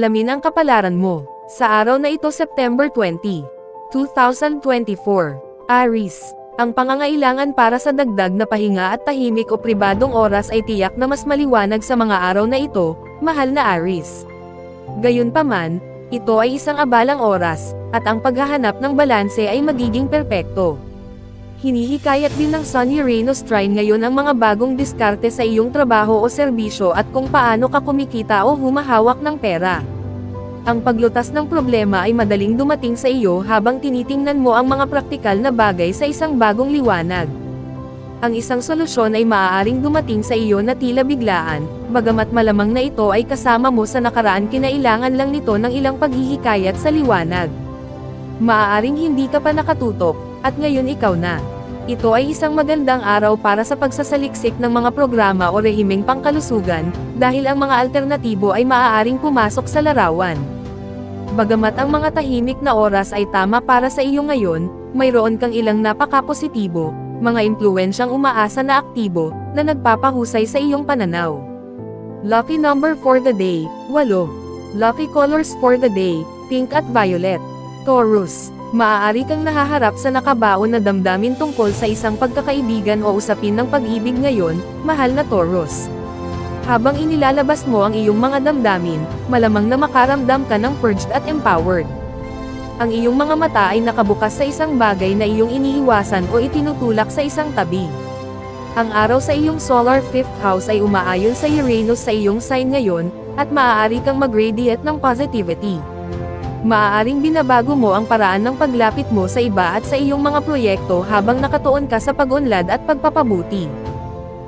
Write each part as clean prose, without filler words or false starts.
Alamin ang kapalaran mo. Sa araw na ito September 20, 2024. Aries. Ang pangangailangan para sa dagdag na pahinga at tahimik o pribadong oras ay tiyak na mas maliwanag sa mga araw na ito, mahal na Aries. Gayunpaman, ito ay isang abalang oras, at ang paghahanap ng balanse ay magiging perpekto. Hinihikayat din ng Sun-Uranus trine ngayon ang mga bagong diskarte sa iyong trabaho o serbisyo at kung paano ka kumikita o humahawak ng pera. Ang paglutas ng problema ay madaling dumating sa iyo habang tinitingnan mo ang mga praktikal na bagay sa isang bagong liwanag. Ang isang solusyon ay maaaring dumating sa iyo na tila biglaan, bagamat malamang na ito ay kasama mo sa nakaraan, kinailangan lang nito ng ilang paghihikayat sa liwanag. Maaaring hindi ka pa nakatutok, at ngayon ikaw na. Ito ay isang magandang araw para sa pagsasaliksik ng mga programa o rehimeng pangkalusugan, dahil ang mga alternatibo ay maaaring pumasok sa larawan. Bagamat ang mga tahimik na oras ay tama para sa iyo ngayon, mayroon kang ilang napaka-positibo, mga impluwensyang umaasa na aktibo, na nagpapahusay sa iyong pananaw. Lucky number for the day, 8. Lucky colors for the day, pink at violet. Taurus. Maaari kang nahaharap sa nakabaon na damdamin tungkol sa isang pagkakaibigan o usapin ng pag-ibig ngayon, mahal na Taurus. Habang inilalabas mo ang iyong mga damdamin, malamang na makaramdam ka ng purged at empowered. Ang iyong mga mata ay nakabukas sa isang bagay na iyong iniiwasan o itinutulak sa isang tabi. Ang araw sa iyong solar 5th house ay umaayon sa Uranus sa iyong sign ngayon, at maaari kang mag-radiate ng positivity. Maaaring binabago mo ang paraan ng paglapit mo sa iba at sa iyong mga proyekto habang nakatuon ka sa pag-unlad at pagpapabuti.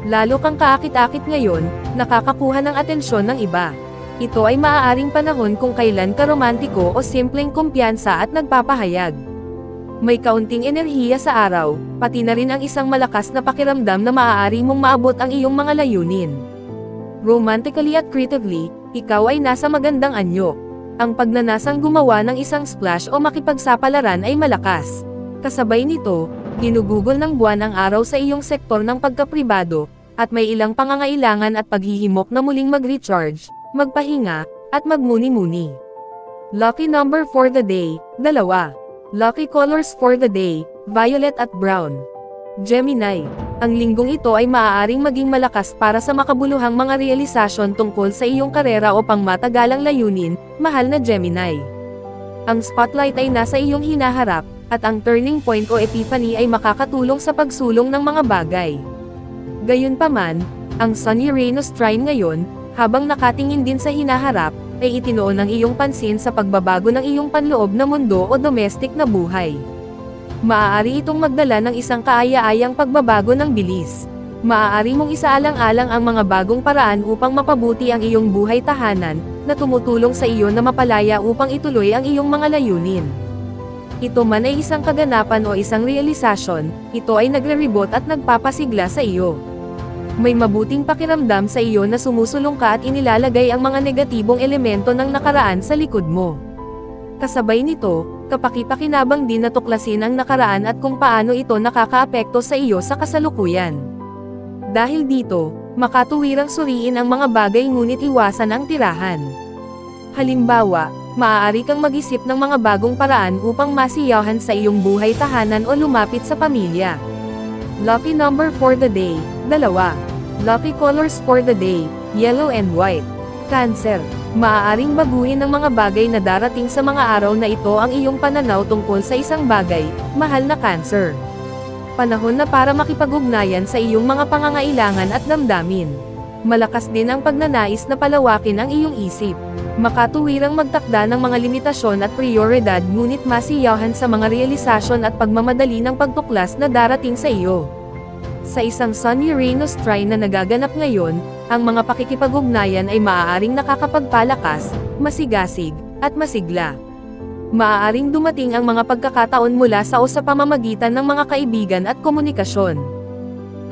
Lalo kang kaakit-akit ngayon, nakakakuha ng atensyon ng iba. Ito ay maaaring panahon kung kailan ka romantiko o simpleng kumpiyansa at nagpapahayag. May kaunting enerhiya sa araw, pati na rin ang isang malakas na pakiramdam na maaari mong maabot ang iyong mga layunin. Romantically at creatively, ikaw ay nasa magandang anyo. Ang pagnanasang gumawa ng isang splash o makipagsapalaran ay malakas. Kasabay nito, ginugugol ng buwan ang araw sa iyong sektor ng pagkapribado, at may ilang pangangailangan at paghihimok na muling mag-recharge, magpahinga, at magmuni-muni. Lucky number for the day, 2. Lucky colors for the day, violet at brown. Gemini. Ang linggong ito ay maaaring maging malakas para sa makabuluhang mga realisasyon tungkol sa iyong karera o pangmatagalang layunin, mahal na Gemini. Ang spotlight ay nasa iyong hinaharap, at ang turning point o epiphany ay makakatulong sa pagsulong ng mga bagay. Gayunpaman, ang Sun-Uranus trine ngayon, habang nakatingin din sa hinaharap, ay itinoon ang iyong pansin sa pagbabago ng iyong panloob na mundo o domestic na buhay. Maaari itong magdala ng isang kaaya-ayang pagbabago ng bilis. Maaari mong isaalang-alang ang mga bagong paraan upang mapabuti ang iyong buhay tahanan, na tumutulong sa iyo na mapalaya upang ituloy ang iyong mga layunin. Ito man ay isang kaganapan o isang realisasyon, ito ay nagre-reboot at nagpapasigla sa iyo. May mabuting pakiramdam sa iyo na sumusulong ka at inilalagay ang mga negatibong elemento ng nakaraan sa likod mo. Kasabay nito, kapaki-pakinabang din na tuklasin ang nakaraan at kung paano ito nakakaapekto sa iyo sa kasalukuyan. Dahil dito, makatuwirang suriin ang mga bagay ngunit iwasan ang tirahan. Halimbawa, maaari kang mag-isip ng mga bagong paraan upang masiyahan sa iyong buhay tahanan o lumapit sa pamilya. Lucky number for the day, 2. Lucky colors for the day, yellow and white. Cancer. Maaaring baguhin ng mga bagay na darating sa mga araw na ito ang iyong pananaw tungkol sa isang bagay, mahal na Cancer. Panahon na para makipag-ugnayan sa iyong mga pangangailangan at damdamin. Malakas din ang pagnanais na palawakin ang iyong isip. Makatuwirang magtakda ng mga limitasyon at prioridad ngunit masiyahan sa mga realisasyon at pagmamadali ng pagtuklas na darating sa iyo. Sa isang Sun-Uranus trine na nagaganap ngayon, ang mga pakikipag-ugnayan ay maaaring nakakapagpalakas, masigasig, at masigla. Maaaring dumating ang mga pagkakataon mula sa o sa pamamagitan ng mga kaibigan at komunikasyon.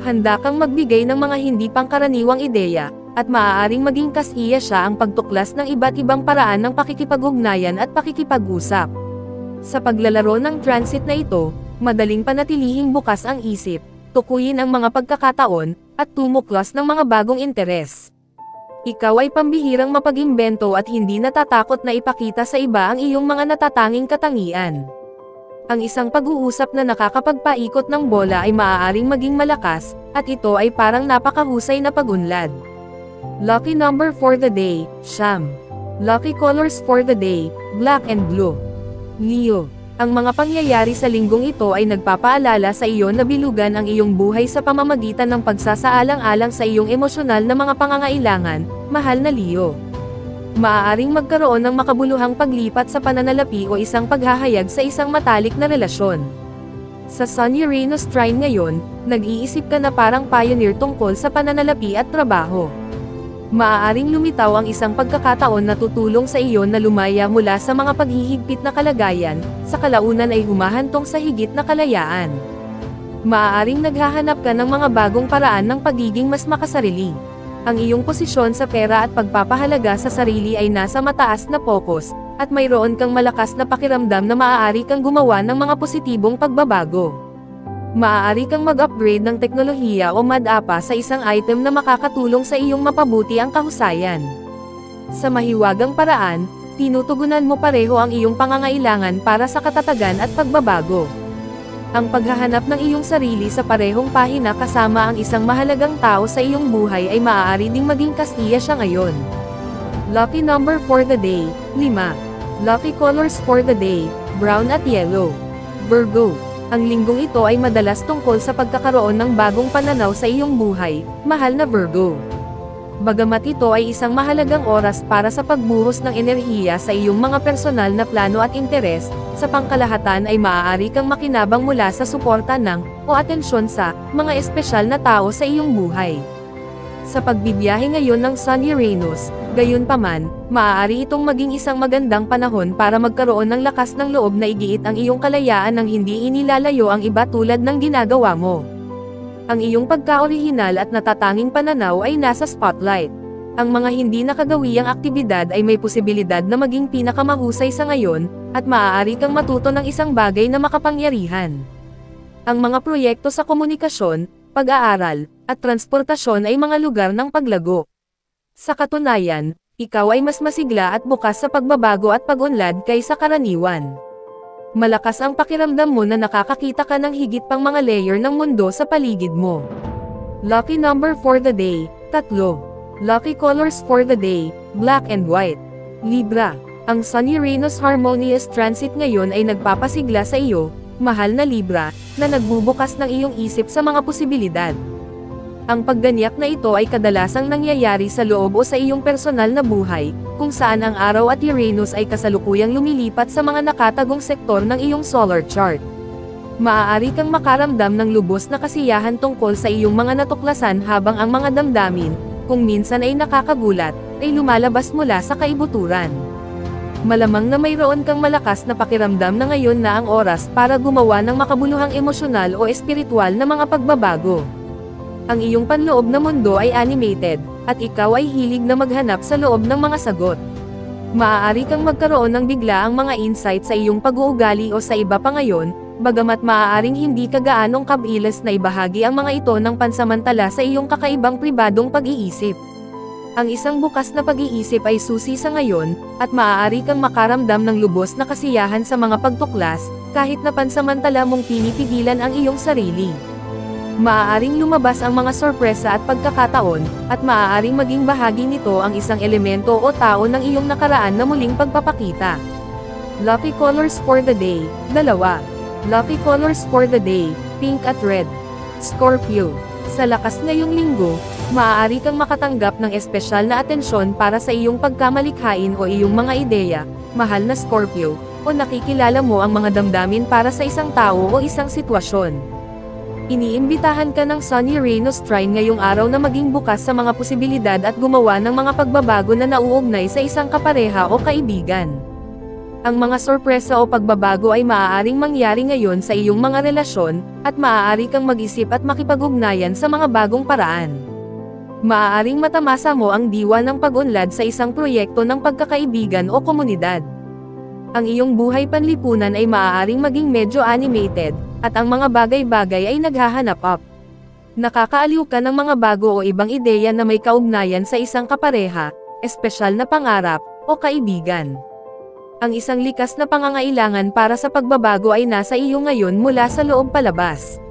Handa kang magbigay ng mga hindi pangkaraniwang ideya, at maaaring maging kasiya siya ang pagtuklas ng iba't ibang paraan ng pakikipag-ugnayan at pakikipag-usap. Sa paglalaro ng transit na ito, madaling panatilihing bukas ang isip, tukuyin ang mga pagkakataon, at tumuklas ng mga bagong interes. Ikaw ay pambihirang mapag-imbento at hindi natatakot na ipakita sa iba ang iyong mga natatanging katangian. Ang isang pag-uusap na nakakapagpaikot ng bola ay maaaring maging malakas, at ito ay parang napakahusay na pag-unlad. Lucky number for the day, Siyam. Lucky colors for the day, black and blue. Leo. Ang mga pangyayari sa linggong ito ay nagpapaalala sa iyo na bilugan ang iyong buhay sa pamamagitan ng pagsasaalang-alang sa iyong emosyonal na mga pangangailangan, mahal na Leo. Maaaring magkaroon ng makabuluhang paglipat sa pananalapi o isang paghahayag sa isang matalik na relasyon. Sa Sun-Uranus trine ngayon, nag-iisip ka na parang pioneer tungkol sa pananalapi at trabaho. Maaaring lumitaw ang isang pagkakataon na tutulong sa iyo na lumaya mula sa mga paghihigpit na kalagayan, sa kalaunan ay humahantong sa higit na kalayaan. Maaaring naghahanap ka ng mga bagong paraan ng pagiging mas makasarili. Ang iyong posisyon sa pera at pagpapahalaga sa sarili ay nasa mataas na focus, at mayroon kang malakas na pakiramdam na maaari kang gumawa ng mga positibong pagbabago. Maaari kang mag-upgrade ng teknolohiya o madapa sa isang item na makakatulong sa iyong mapabuti ang kahusayan. Sa mahiwagang paraan, tinutugunan mo pareho ang iyong pangangailangan para sa katatagan at pagbabago. Ang paghahanap ng iyong sarili sa parehong pahina kasama ang isang mahalagang tao sa iyong buhay ay maaari ding maging kastiya siya ngayon. Lucky number for the day, 5. Lucky colors for the day, brown at yellow. Virgo. Ang linggong ito ay madalas tungkol sa pagkakaroon ng bagong pananaw sa iyong buhay, mahal na Virgo. Bagamat ito ay isang mahalagang oras para sa pagbuhos ng enerhiya sa iyong mga personal na plano at interes, sa pangkalahatan ay maaari kang makinabang mula sa suporta ng, o atensyon sa, mga espesyal na tao sa iyong buhay. Sa pagbibiyahe ngayon ng Sun-Uranus, gayunpaman, maaari itong maging isang magandang panahon para magkaroon ng lakas ng loob na igiit ang iyong kalayaan nang hindi inilalayo ang iba tulad ng ginagawa mo. Ang iyong pagka-orihinal at natatanging pananaw ay nasa spotlight. Ang mga hindi nakagawiyang aktibidad ay may posibilidad na maging pinakamahusay sa ngayon, at maaari kang matuto ng isang bagay na makapangyarihan. Ang mga proyekto sa komunikasyon, pag-aaral, at transportasyon ay mga lugar ng paglago. Sa katunayan, ikaw ay mas masigla at bukas sa pagbabago at pag-unlad kaysa karaniwan. Malakas ang pakiramdam mo na nakakakita ka ng higit pang mga layer ng mundo sa paligid mo. Lucky number for the day, 3. Lucky colors for the day, black and white. Libra. Ang Sun-Uranus harmonious transit ngayon ay nagpapasigla sa iyo, mahal na Libra, na nagbubukas ng iyong isip sa mga posibilidad. Ang pagganyak na ito ay kadalasang nangyayari sa loob o sa iyong personal na buhay, kung saan ang araw at Uranus ay kasalukuyang lumilipat sa mga nakatagong sektor ng iyong solar chart. Maaari kang makaramdam ng lubos na kasiyahan tungkol sa iyong mga natuklasan habang ang mga damdamin, kung minsan ay nakakagulat, ay lumalabas mula sa kaibuturan. Malamang na mayroon kang malakas na pakiramdam na ngayon na ang oras para gumawa ng makabuluhang emosyonal o espiritual na mga pagbabago. Ang iyong panloob na mundo ay animated, at ikaw ay hilig na maghanap sa loob ng mga sagot. Maaari kang magkaroon ng biglaang mga insight sa iyong pag-uugali o sa iba pa ngayon, bagamat maaaring hindi ka gaanong kabilas na ibahagi ang mga ito ng pansamantala sa iyong kakaibang pribadong pag-iisip. Ang isang bukas na pag-iisip ay susi sa ngayon, at maaari kang makaramdam ng lubos na kasiyahan sa mga pagtuklas, kahit na pansamantala mong pinipigilan ang iyong sarili. Maaaring lumabas ang mga sorpresa at pagkakataon, at maaaring maging bahagi nito ang isang elemento o tao ng iyong nakaraan na muling pagpapakita. Lucky colors for the day, 2. Lucky colors for the day, pink at red. Scorpio. Sa lakas ngayong linggo, maaari kang makatanggap ng espesyal na atensyon para sa iyong pagkamalikhain o iyong mga ideya, mahal na Scorpio, o nakikilala mo ang mga damdamin para sa isang tao o isang sitwasyon. Iniimbitahan ka ng Sun-Uranus trine ngayong araw na maging bukas sa mga posibilidad at gumawa ng mga pagbabago na nauugnay sa isang kapareha o kaibigan. Ang mga sorpresa o pagbabago ay maaaring mangyari ngayon sa iyong mga relasyon, at maaari kang mag-isip at makipag-ugnayan sa mga bagong paraan. Maaaring matamasa mo ang diwa ng pag-unlad sa isang proyekto ng pagkakaibigan o komunidad. Ang iyong buhay panlipunan ay maaaring maging medyo animated, at ang mga bagay-bagay ay naghahanap up. Nakakaaliw ka ng mga bago o ibang ideya na may kaugnayan sa isang kapareha, espesyal na pangarap, o kaibigan. Ang isang likas na pangangailangan para sa pagbabago ay nasa iyo ngayon mula sa loob palabas.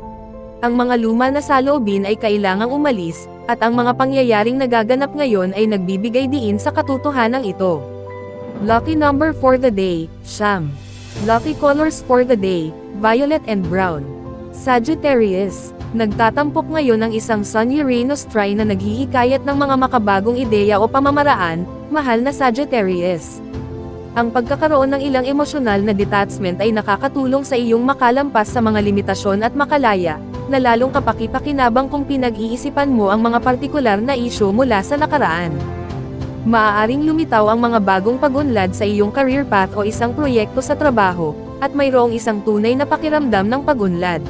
Ang mga luma na saloobin ay kailangang umalis, at ang mga pangyayaring nagaganap ngayon ay nagbibigay diin sa katotohanan ito. Lucky number for the day, Siyam. Lucky colors for the day, violet and brown. Sagittarius. Nagtatampok ngayon ang isang Sun-Uranus trine na naghihikayat ng mga makabagong ideya o pamamaraan, mahal na Sagittarius. Ang pagkakaroon ng ilang emosyonal na detachment ay nakakatulong sa iyong makalampas sa mga limitasyon at makalaya, na lalong kapaki-pakinabang kung pinag-iisipan mo ang mga partikular na isyu mula sa nakaraan. Maaaring lumitaw ang mga bagong pag-unlad sa iyong career path o isang proyekto sa trabaho, at mayroong isang tunay na pakiramdam ng pag-unlad.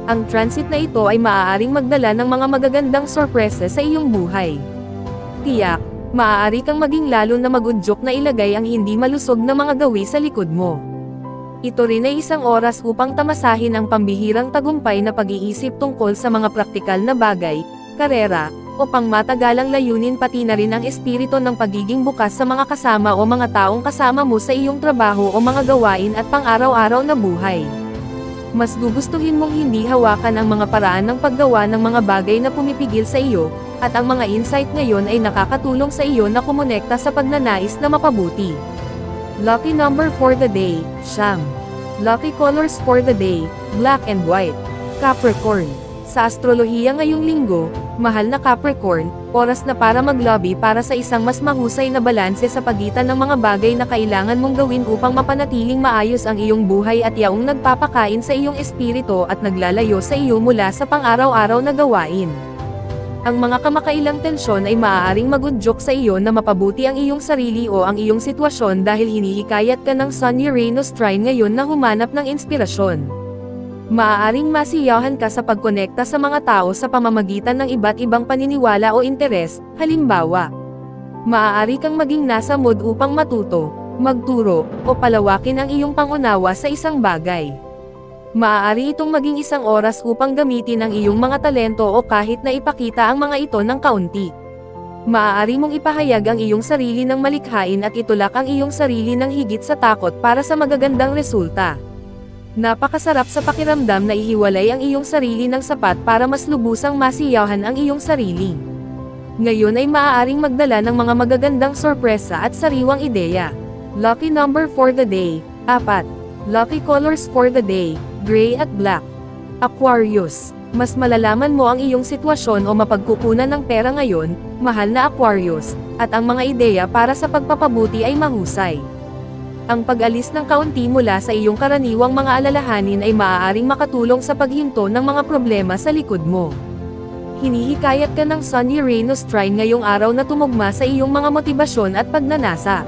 Ang transit na ito ay maaaring magdala ng mga magagandang sorpresa sa iyong buhay. Tiyak, maaari kang maging lalo na magudyok na ilagay ang hindi malusog na mga gawi sa likod mo. Ito rin ay isang oras upang tamasahin ang pambihirang tagumpay na pag-iisip tungkol sa mga praktikal na bagay, karera, o pangmatagalang layunin, pati na rin ang espiritu ng pagiging bukas sa mga kasama o mga taong kasama mo sa iyong trabaho o mga gawain at pang-araw-araw na buhay. Mas gugustuhin mong hindi hawakan ang mga paraan ng paggawa ng mga bagay na pumipigil sa iyo, at ang mga insight ngayon ay nakakatulong sa iyo na kumonekta sa pagnanais na mapabuti. Lucky number for the day, Siyam. Lucky colors for the day, black and white. Capricorn. Sa astrolohiya ngayong linggo, mahal na Capricorn, oras na para mag-lobby para sa isang mas mahusay na balanse sa pagitan ng mga bagay na kailangan mong gawin upang mapanatiling maayos ang iyong buhay at yaong nagpapakain sa iyong espiritu at naglalayo sa iyo mula sa pang-araw-araw na gawain. Ang mga kamakailang tensyon ay maaaring magudyok sa iyo na mapabuti ang iyong sarili o ang iyong sitwasyon dahil hinihikayat ka ng Sun-Uranus trine ngayon na humanap ng inspirasyon. Maaaring masiyahan ka sa pagkonekta sa mga tao sa pamamagitan ng iba't ibang paniniwala o interes, halimbawa. Maaari kang maging nasa mood upang matuto, magturo, o palawakin ang iyong pangunawa sa isang bagay. Maaari itong maging isang oras upang gamitin ang iyong mga talento o kahit na ipakita ang mga ito ng kaunti. Maaari mong ipahayag ang iyong sarili ng malikhain at itulak ang iyong sarili ng higit sa takot para sa magagandang resulta. Napakasarap sa pakiramdam na ihiwalay ang iyong sarili ng sapat para mas lubusang masiyahan ang iyong sarili. Ngayon ay maaaring magdala ng mga magagandang sorpresa at sariwang ideya. Lucky number for the day, 4. Lucky colors for the day, gray at black. Aquarius. Mas malalaman mo ang iyong sitwasyon o mapagkukunan ng pera ngayon, mahal na Aquarius, at ang mga ideya para sa pagpapabuti ay mahusay. Ang pag-alis ng kaunti mula sa iyong karaniwang mga alalahanin ay maaaring makatulong sa paghinto ng mga problema sa likod mo. Hinihikayat ka ng Sun-Uranus trine ngayong araw na tumugma sa iyong mga motibasyon at pagnanasa.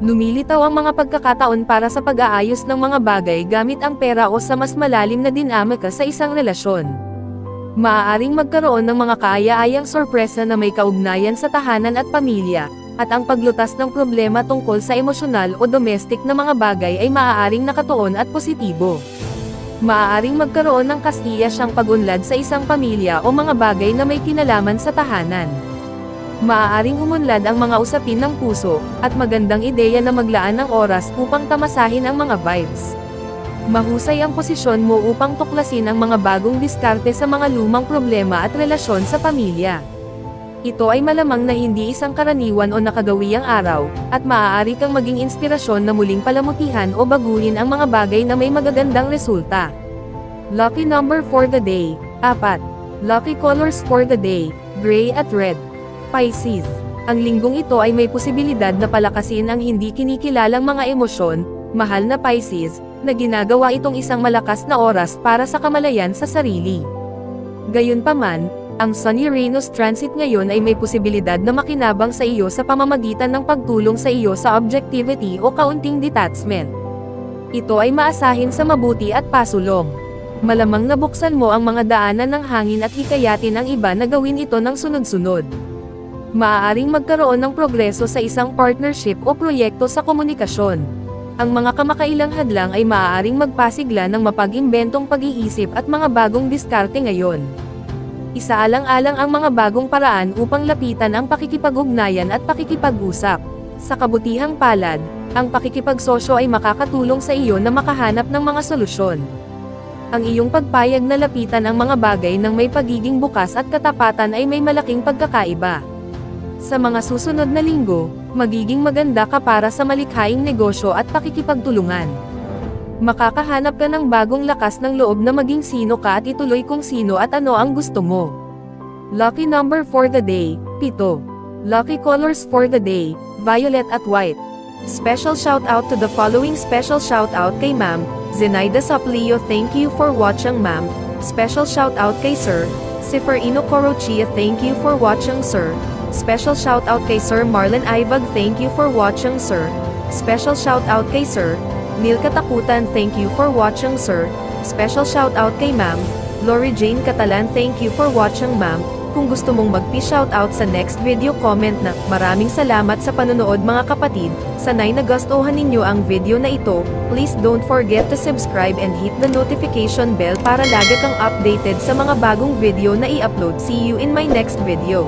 Lumilitaw ang mga pagkakataon para sa pag-aayos ng mga bagay gamit ang pera o sa mas malalim na dinamika sa isang relasyon. Maaaring magkaroon ng mga kaaya-ayang sorpresa na may kaugnayan sa tahanan at pamilya, at ang paglutas ng problema tungkol sa emosyonal o domestic na mga bagay ay maaaring nakatuon at positibo. Maaaring magkaroon ng kasiyasyang pag-unlad sa isang pamilya o mga bagay na may kinalaman sa tahanan. Maaaring umunlad ang mga usapin ng puso, at magandang ideya na maglaan ng oras upang tamasahin ang mga vibes. Mahusay ang posisyon mo upang tuklasin ang mga bagong diskarte sa mga lumang problema at relasyon sa pamilya. Ito ay malamang na hindi isang karaniwan o nakagawiang araw, at maaari kang maging inspirasyon na muling palamutihan o baguhin ang mga bagay na may magagandang resulta. Lucky number for the day, 4. Lucky colors for the day, gray at red. Pisces. Ang linggong ito ay may posibilidad na palakasin ang hindi kinikilalang mga emosyon, mahal na Pisces, na ginagawa itong isang malakas na oras para sa kamalayan sa sarili. Gayunpaman, ang Sun-Uranus transit ngayon ay may posibilidad na makinabang sa iyo sa pamamagitan ng pagtulong sa iyo sa objectivity o kaunting detachment. Ito ay maasahin sa mabuti at pasulong. Malamang nabuksan mo ang mga daanan ng hangin at hikayatin ang iba na gawin ito ng sunod-sunod. Maaaring magkaroon ng progreso sa isang partnership o proyekto sa komunikasyon. Ang mga kamakailang hadlang ay maaaring magpasigla ng mapag-imbentong pag-iisip at mga bagong diskarte ngayon. Isaalang-alang ang mga bagong paraan upang lapitan ang pakikipag-ugnayan at pakikipag-usap. Sa kabutihang palad, ang pakikipagsosyo ay makakatulong sa iyo na makahanap ng mga solusyon. Ang iyong pagpayag na lapitan ang mga bagay ng may pagiging bukas at katapatan ay may malaking pagkakaiba. Sa mga susunod na linggo, magiging maganda ka para sa malikhaing negosyo at pakikipagtulungan. Makakahanap ka ng bagong lakas ng loob na maging sino ka at ituloy kung sino at ano ang gusto mo. Lucky number for the day, 7. Lucky colors for the day, violet at white. Special shout out to the following. Special shout out kay Ma'am Zenaida Saplio, thank you for watching ma'am. Special shout out kay Sir Siferino Corochia, thank you for watching sir. Special shout out kay Sir Marlon Ibag, thank you for watching sir. Special shout out kay Sir Neil Katakutan, thank you for watching sir. Special shout out kay Ma'am Lori Jane Catalan, thank you for watching ma'am. Kung gusto mong magpi-shoutout sa next video, comment na. Maraming salamat sa panonood mga kapatid. Sanay nagustuhan ninyo ang video na ito. Please don't forget to subscribe and hit the notification bell para lagi kang updated sa mga bagong video na i-upload. See you in my next video.